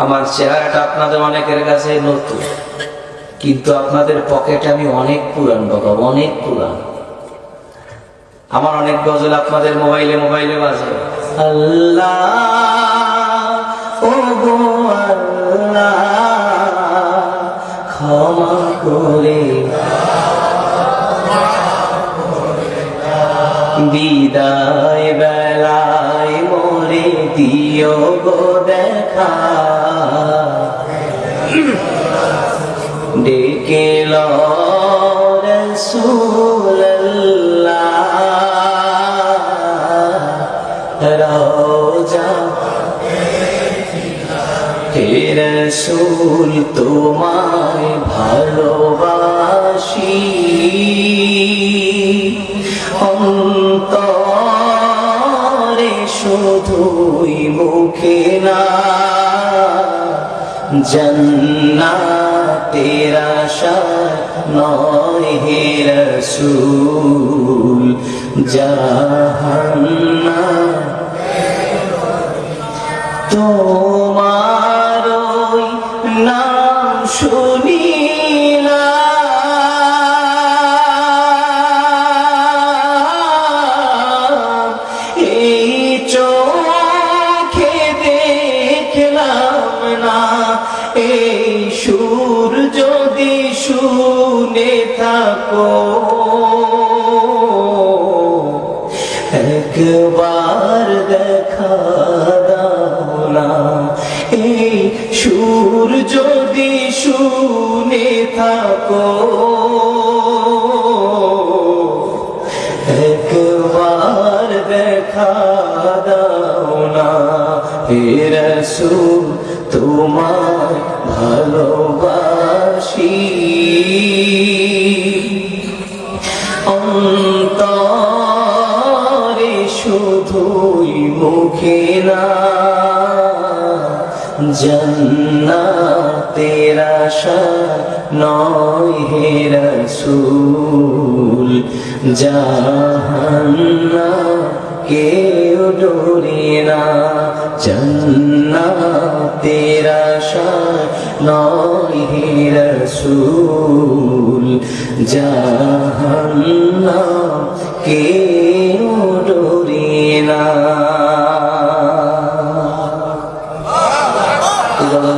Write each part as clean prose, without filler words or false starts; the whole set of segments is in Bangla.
আমার চেহারাটা আপনাদের অনেকের কাছে নতুন, কিন্তু আপনাদের পকেটে আমি অনেক পুরান বাবা, অনেক পুরান। আমার অনেক গজল আপনাদের মোবাইলে মোবাইলে বাজে। আল্লাহ ও গো আল্লাহ ক্ষমা করে বিদায় বেলায় মোরে দিও গো দেখা, ডেকে লো রাসূলুল্লাহ রওজা হে রাসূল তোমায় ভালোবাসি, অন্তরে শুধুই মুখে না, জান্নাতের আশা নয় হে রাসূল, জাহান্নাম তোমার ওই নাম শুনিলাম, এই চোখে দেখলাম না, এই সুর যদি শুনে থাকো একবার দেখা দাও না, এই সুর যদি শুনে থাকো একবার দেখা দাও না, হে রাসূল তোমায় ভালোবাসি, অন্তরে শুধুই মুখে না, জান্নাতের আশা নয় হে রাসূল, জাহান্নাম কেউ ডোরে না, জান্নাতের আশা নয় হে রাসূল, জাহান্নাম কেউ ডোরে না।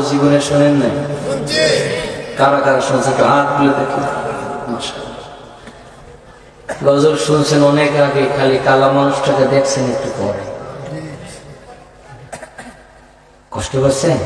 জীবনে শোনেন নাই? কারা কারা শুনছে একটু হাত তুলে দেখি। গজল শুনছেন অনেক আগে, খালি কালা মানুষটাকে দেখছেন একটু পরে। কষ্ট পাচ্ছেন?